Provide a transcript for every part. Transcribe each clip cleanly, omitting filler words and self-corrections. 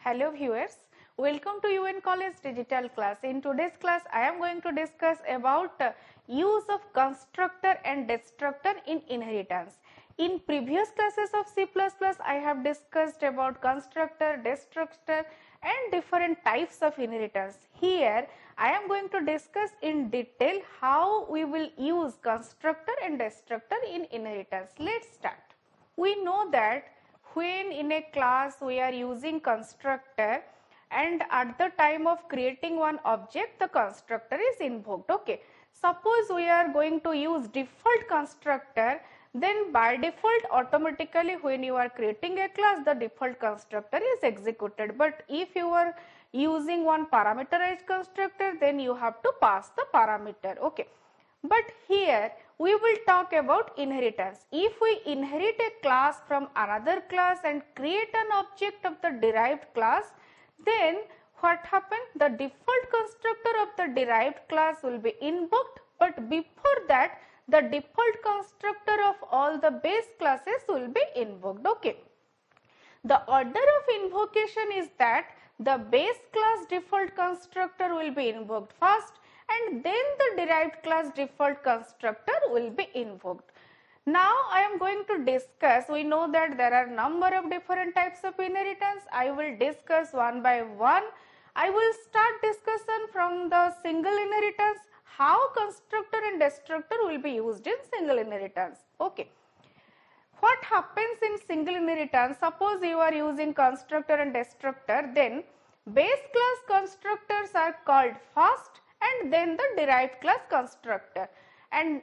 Hello viewers, welcome to UN College Digital class. In today's class, I am going to discuss about use of constructor and destructor in inheritance. In previous classes of C++, I have discussed about constructor, destructor and different types of inheritance. Here, I am going to discuss in detail how we will use constructor and destructor in inheritance. Let's start. We know that when in a class we are using constructor and at the time of creating one object the constructor is invoked. Okay. Suppose we are going to use default constructor, then by default automatically when you are creating a class the default constructor is executed, but if you are using one parameterized constructor then you have to pass the parameter. Okay. But here we will talk about inheritance. If we inherit a class from another class and create an object of the derived class, then what happens? The default constructor of the derived class will be invoked, but before that the default constructor of all the base classes will be invoked. Okay. The order of invocation is that the base class default constructor will be invoked first and then the derived class default constructor will be invoked. Now I am going to discuss, we know that there are number of different types of inheritance. I will discuss one by one. I will start discussion from the single inheritance, how constructor and destructor will be used in single inheritance. Okay. What happens in single inheritance? Suppose you are using constructor and destructor, then base class constructors are called first and then the derived class constructor, and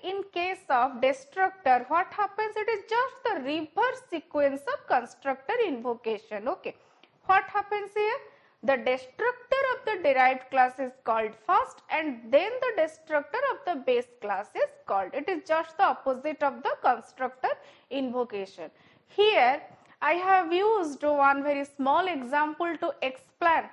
in case of destructor what happens, it is just the reverse sequence of constructor invocation. Okay. What happens here? The destructor of the derived class is called first and then the destructor of the base class is called. It is just the opposite of the constructor invocation. Here I have used one very small example to explain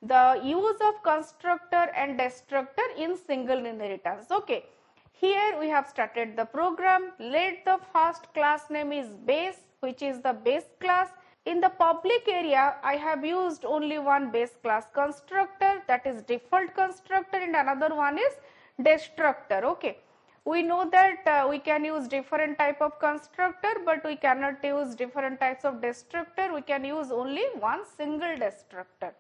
the use of constructor and destructor in single inheritance. Okay. Here we have started the program. Let the first class name is base, which is the base class. In the public area, I have used only one base class constructor, that is default constructor, and another one is destructor. Okay. We know that we can use different type of constructor, but we cannot use different types of destructor. We can use only one single destructor.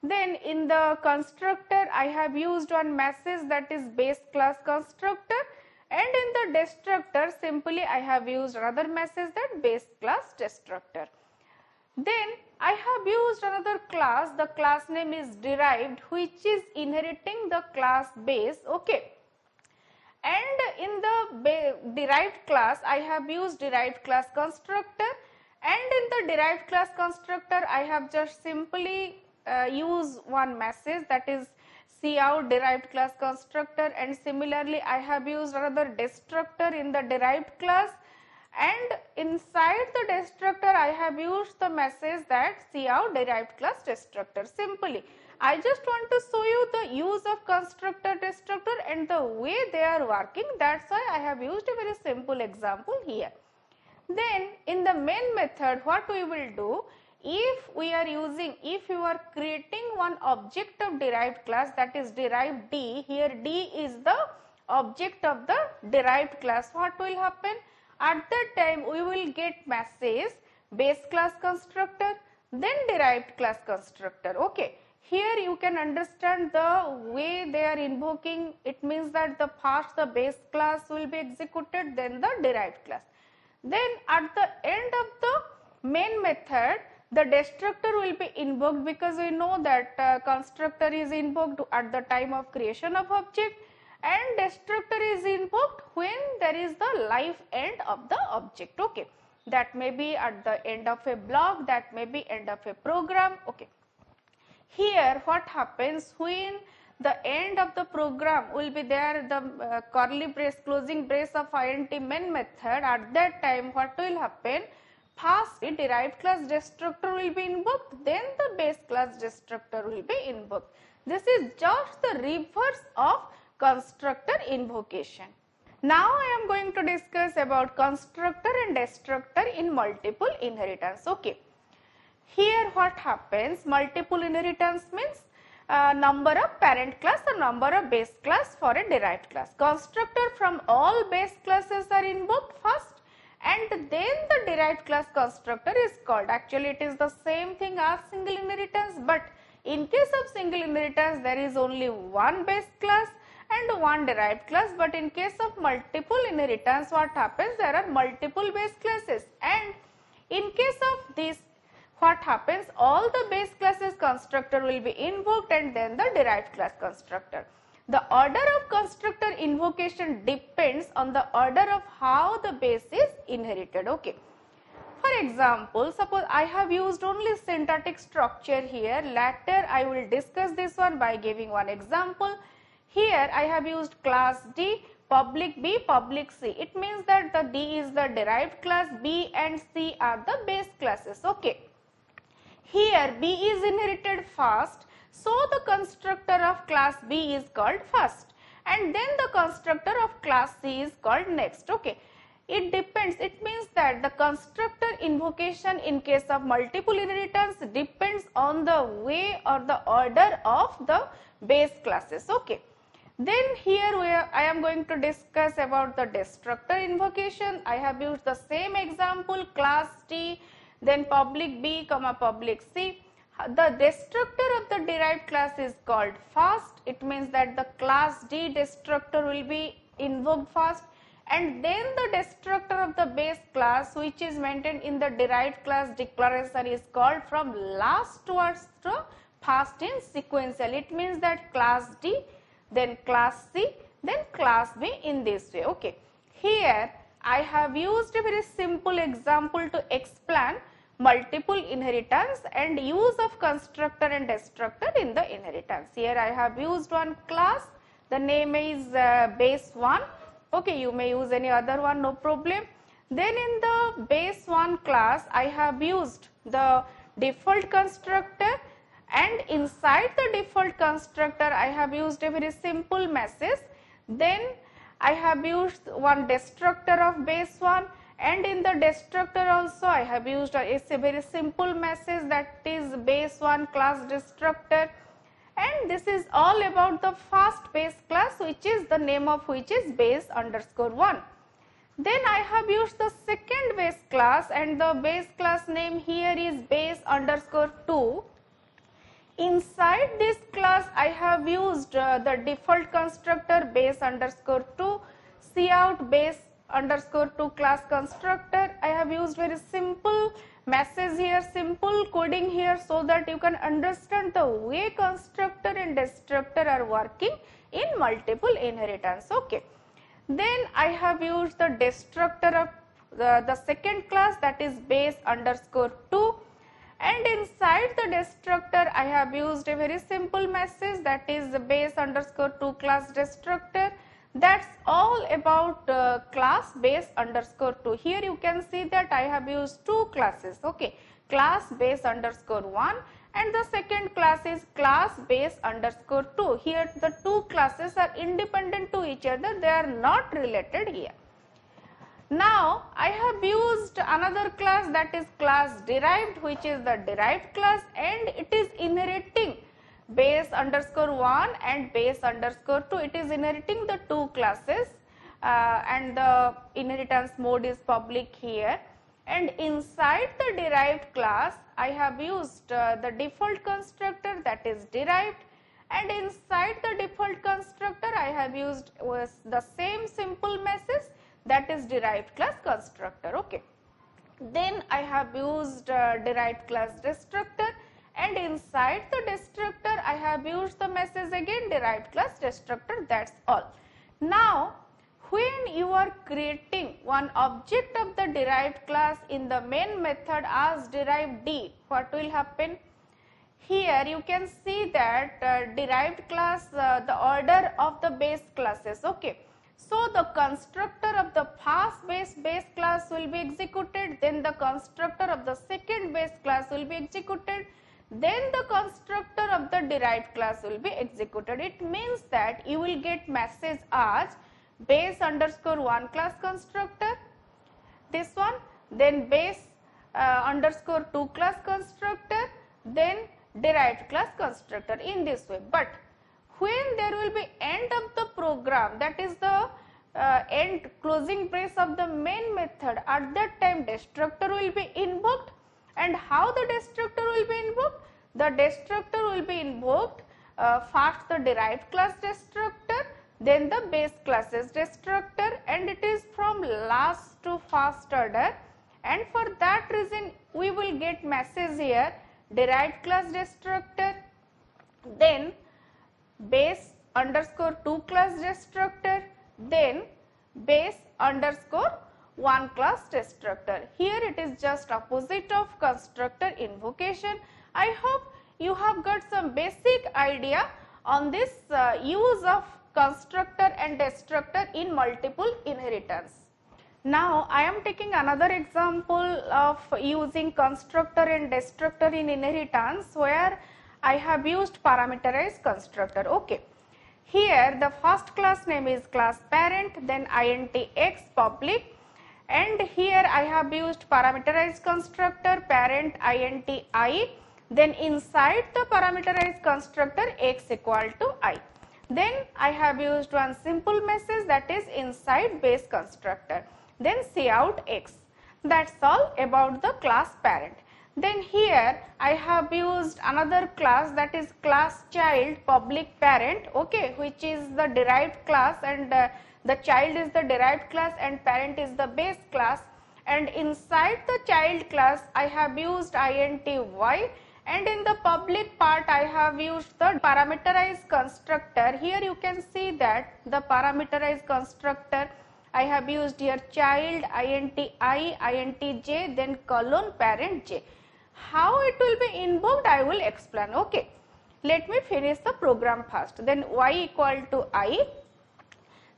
Then in the constructor I have used one message, that is base class constructor, and in the destructor simply I have used another message, that base class destructor. Then I have used another class, the class name is derived, which is inheriting the class base. Okay. And in the derived class I have used derived class constructor, and in the derived class constructor I have just simply use one message, that is cout derived class constructor, and similarly I have used another destructor in the derived class, and inside the destructor I have used the message, that cout derived class destructor. Simply I just want to show you the use of constructor, destructor and the way they are working. That's why I have used a very simple example here. Then in the main method what we will do, if you are creating one object of derived class, that is derived D, here D is the object of the derived class, what will happen? At that time we will get message base class constructor, then derived class constructor. Okay. Here you can understand the way they are invoking. It means that the first the base class will be executed, then the derived class. Then at the end of the main method the destructor will be invoked, because we know that constructor is invoked at the time of creation of object and destructor is invoked when there is the life end of the object. Okay. That may be at the end of a block, that may be end of a program. Okay. Here what happens, when the end of the program will be there, the curly brace, closing brace of int main method, at that time what will happen? First the derived class destructor will be invoked, then the base class destructor will be invoked. This is just the reverse of constructor invocation. Now I am going to discuss about constructor and destructor in multiple inheritance. Okay. Here what happens, multiple inheritance means number of parent class or number of base class for a derived class. Constructor from all base classes are invoked first, and then the derived class constructor is called. Actually it is the same thing as single inheritance, but in case of single inheritance there is only one base class and one derived class, but in case of multiple inheritance what happens, there are multiple base classes, and in case of this what happens, all the base classes constructor will be invoked and then the derived class constructor. The order of constructor invocation depends on the order of how the base is inherited. Okay. For example, suppose I have used only syntactic structure here. Later I will discuss this one by giving one example. Here I have used class D, public B, public C. It means that the D is the derived class, B and C are the base classes. Okay. Here B is inherited first, so the constructor of class B is called first, and then the constructor of class C is called next. Okay. It depends, it means that the constructor invocation in case of multiple inheritance depends on the way or the order of the base classes. Okay. Then here I am going to discuss about the destructor invocation. I have used the same example, class D, then public B, public C. The destructor of the derived class is called first. It means that the class D destructor will be invoked first, and then the destructor of the base class which is maintained in the derived class declaration is called from last towards the first in sequential. It means that class D, then class C, then class B in this way. Okay. Here I have used a very simple example to explain multiple inheritance and use of constructor and destructor in the inheritance. Here I have used one class, the name is base 1. Okay, you may use any other one, no problem. Then in the base 1 class I have used the default constructor, and inside the default constructor I have used a very simple message. Then I have used one destructor of base 1, and in the destructor also I have used a very simple message, that is base 1 class destructor, and this is all about the first base class which is the name of which is base underscore 1. Then I have used the second base class, and the base class name here is base underscore 2. Inside this class I have used the default constructor base underscore 2, cout base underscore 2 class constructor. I have used very simple message here, simple coding here, so that you can understand the way constructor and destructor are working in multiple inheritance. Okay. Then I have used the destructor of the second class, that is base underscore 2, and inside the destructor I have used a very simple message, that is the base underscore 2 class destructor. That's all about class base underscore 2. Here you can see that I have used two classes. Okay, class base underscore 1 and the second class is class base underscore 2. Here the two classes are independent to each other, they are not related here. Now I have used another class, that is class derived, which is the derived class, and it is inheriting base underscore 1 and base underscore 2. It is inheriting the two classes and the inheritance mode is public here. And inside the derived class I have used the default constructor, that is derived, and inside the default constructor I have used the same simple message, that is derived class constructor. Okay. Then I have used derived class destructor, and inside the destructor I have used the message again derived class destructor. That's all. Now when you are creating one object of the derived class in the main method as derived D, what will happen? Here you can see that derived class, the order of the base classes. Okay. So the constructor of the first base class will be executed, then the constructor of the second base class will be executed, then the constructor of the derived class will be executed. It means that you will get message as base underscore 1 class constructor, this one, then base underscore 2 class constructor, then derived class constructor in this way. But when there will be end of the program, that is the end closing brace of the main method, at that time destructor will be invoked. And how the destructor will be invoked? The destructor will be invoked first the derived class destructor, then the base classes destructor, and it is from last to first order. And for that reason we will get message here derived class destructor, then base underscore 2 class destructor, then base underscore 1 class destructor. Here it is just opposite of constructor invocation. I hope you have got some basic idea on this use of constructor and destructor in multiple inheritance. Now I am taking another example of using constructor and destructor in inheritance, where I have used parameterized constructor. Okay. Here the first class name is class parent, then int x public, and here I have used parameterized constructor parent int I, then inside the parameterized constructor x equal to I. Then I have used one simple message, that is inside base constructor, then cout x. That is all about the class parent. Then here I have used another class, that is class child public parent, okay, which is the derived class, and the child is the derived class and parent is the base class. And inside the child class I have used int y, and in the public part I have used the parameterized constructor. Here you can see that the parameterized constructor I have used here child int I, int j, then colon parent j. How it will be invoked I will explain. Okay. Let me finish the program first. Then y equal to I.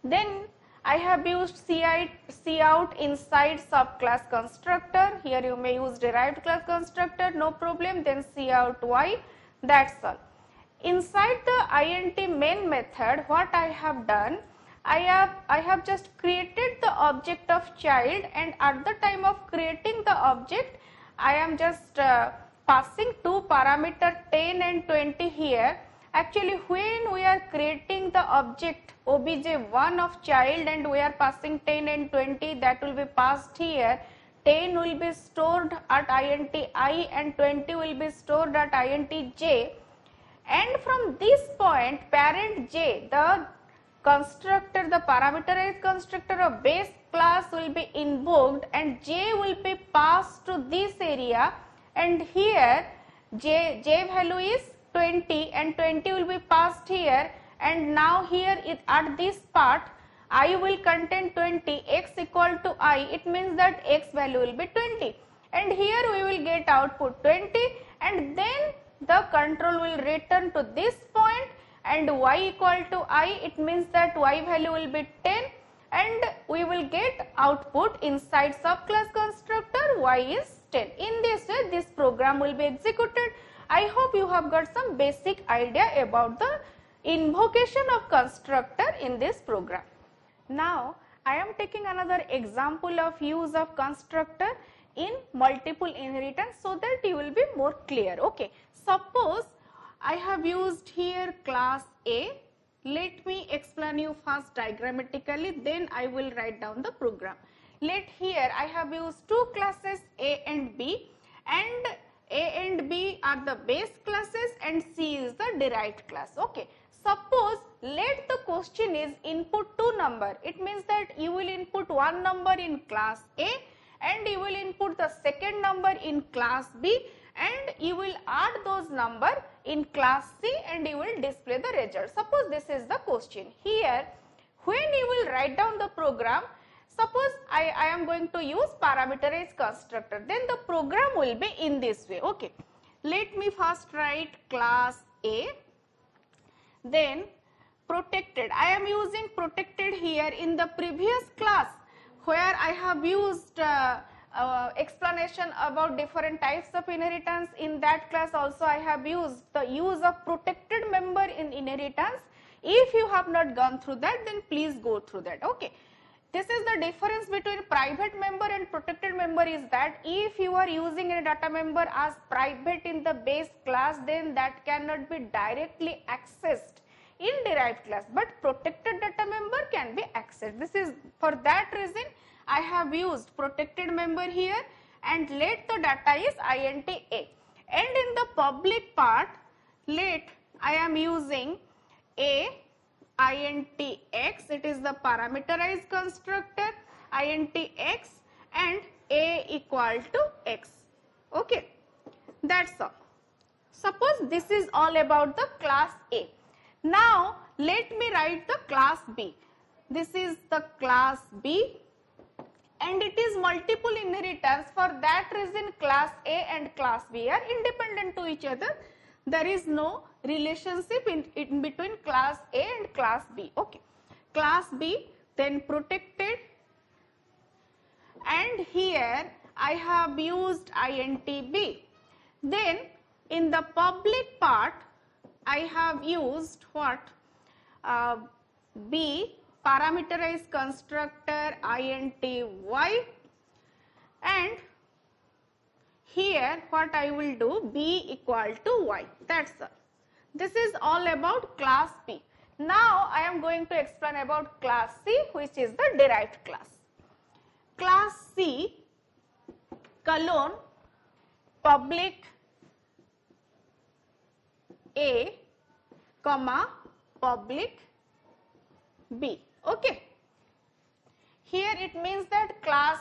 Then I have used cout inside subclass constructor. Here you may use derived class constructor, no problem. Then cout y. That's all. Inside the int main method, what I have done, I have just created the object of child, and at the time of creating the object I am just passing two parameter 10 and 20 here. Actually when we are creating the object obj1 of child and we are passing 10 and 20, that will be passed here. 10 will be stored at int I and 20 will be stored at int j, and from this point parent j, the constructor, the parameterized constructor of base class will be invoked and j will be passed to this area, and here j value is 20 and 20 will be passed here, and now here at this part I will contain 20, x equal to I, it means that x value will be 20, and here we will get output 20, and then the control will return to this point, and y equal to I, it means that y value will be 10, and we will get output inside subclass constructor y is 10. In this way this program will be executed. I hope you have got some basic idea about the invocation of constructor in this program. Now I am taking another example of use of constructor in multiple inheritance so that you will be more clear. Okay. Suppose I have used here class A. Let me explain you first diagrammatically, then I will write down the program. Let here I have used two classes A and B, and A and B are the base classes and C is the derived class. Okay. Suppose let the question is input two number. It means that you will input one number in class A and you will input the second number in class B, and you will add those number in class C and you will display the result. Suppose this is the question. Here when you will write down the program, suppose I am going to use parameterized constructor, then the program will be in this way. Okay. Let me first write class A, then protected. I am using protected here. In the previous class where I have used explanation about different types of inheritance, in that class also I have used the use of protected member in inheritance. If you have not gone through that, then please go through that. Okay. This is the difference between private member and protected member is that if you are using a data member as private in the base class, then that cannot be directly accessed in derived class, but protected data member can be accessed. This is for that reason I have used protected member here and let the data is int a, and in the public part let I am using a int x, it is the parameterized constructor int x and a equal to x. Okay, that's all. Suppose this is all about the class A. Now let me write the class B. This is the class B and it is multiple inheritance. For that reason class A and class B are independent to each other. There is no relationship in between class A and class B. Okay, class B, then protected, and here I have used int B. Then in the public part I have used what? B, parameterized constructor int y, and here what I will do, B equal to y. That's all. This is all about class B. Now I am going to explain about class C, which is the derived class. Class C colon public A comma public B. Okay. Here it means that class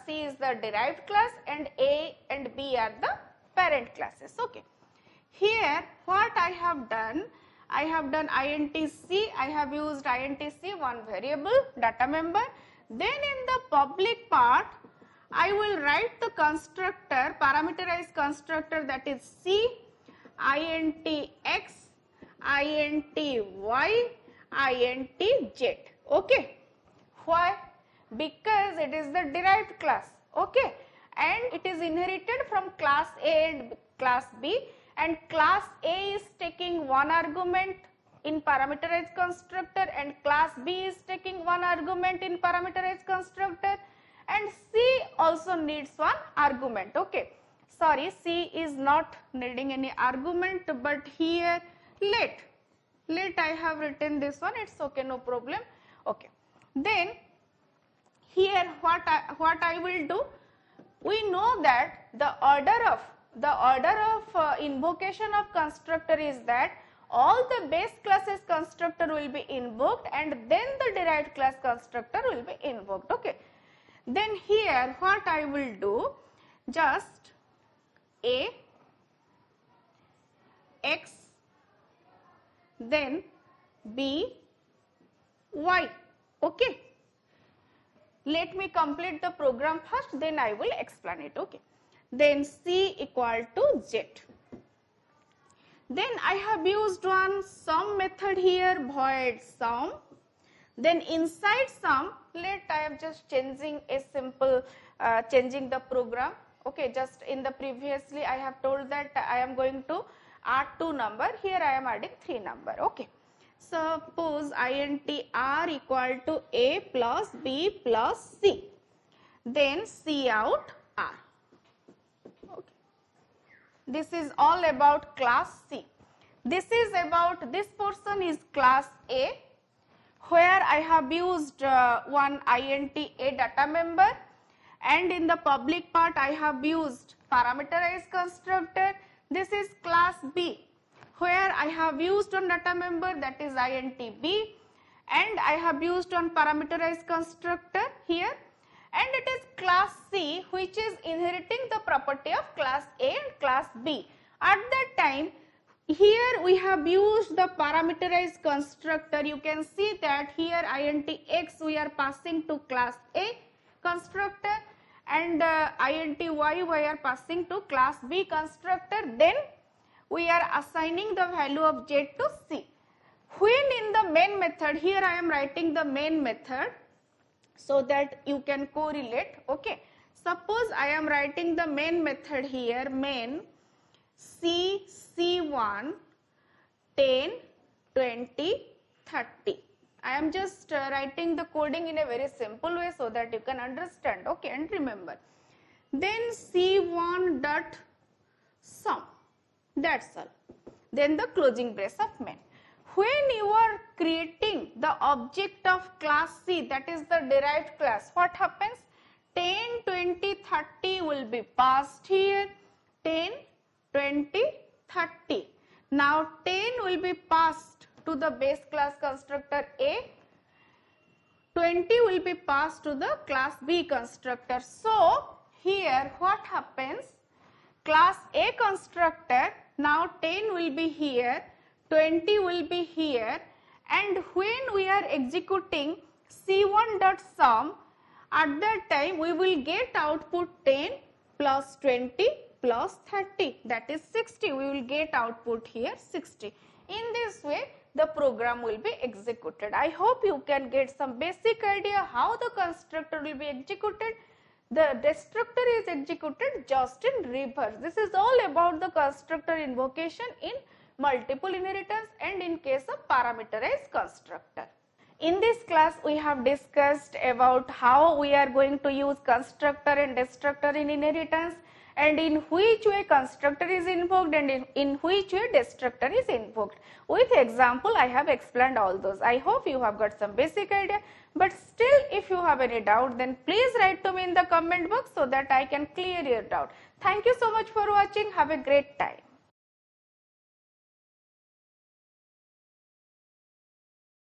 C is the derived class and A and B are the parent classes. Okay. Here what I have done int C, I have used int C, one variable data member. Then in the public part I will write the constructor, parameterized constructor, that is C, int x, int y, int z. Okay. Why? Because it is the derived class. Okay, and it is inherited from class A and class B, and class A is taking one argument in parameterized constructor and class B is taking one argument in parameterized constructor, and C also needs one argument. Okay, sorry, C is not needing any argument, but here let I have written this one, it's okay, no problem. Okay, then here what I will do, we know that the order of invocation of constructor is that all the base classes constructor will be invoked and then the derived class constructor will be invoked. Okay, then here what I will do, just A x, then B y. Okay, let me complete the program first, then I will explain it. Okay, then C equal to Z. Then I have used one sum method here, void sum. Then inside sum, let I am just changing a simple changing the program. Okay, just in the previously I have told that I am going to add 2 number, here I am adding 3 number. Okay, suppose int r equal to A plus B plus C, then C out R. Okay, this is all about class C. This is about, this portion is class A, where I have used one int A data member, and in the public part I have used parameterized constructor. This is class B, where I have used one data member, that is int B, and I have used one parameterized constructor here, and it is class C which is inheriting the property of class A and class B. At that time, here we have used the parameterized constructor. You can see that here int x we are passing to class A constructor, and int y we are passing to class B constructor. Then we are assigning the value of z to C. When in the main method, here I am writing the main method so that you can correlate. Okay, suppose I am writing the main method here, main C1 10 20 30. I am just writing the coding in a very simple way so that you can understand, okay, and remember. Then C1 dot sum, that's all. Then the closing brace of main. When you are creating the object of class C, that is the derived class, what happens? 10, 20, 30 will be passed here. 10, 20, 30. Now 10 will be passed to the base class constructor A. 20 will be passed to the class B constructor. So here what happens? Class A constructor, now 10 will be here, 20 will be here, and when we are executing C1.sum, at that time we will get output 10 plus 20 plus 30, that is 60. We will get output here 60. In this way the program will be executed. I hope you can get some basic idea how the constructor will be executed. The destructor is executed just in reverse. This is all about the constructor invocation in multiple inheritance and in case of parameterized constructor. In this class we have discussed about how we are going to use constructor and destructor in inheritance, and in which way constructor is invoked and in which way destructor is invoked. With example I have explained all those. I hope you have got some basic idea, but still if you have any doubt then please write to me in the comment box so that I can clear your doubt. Thank you so much for watching. Have a great time.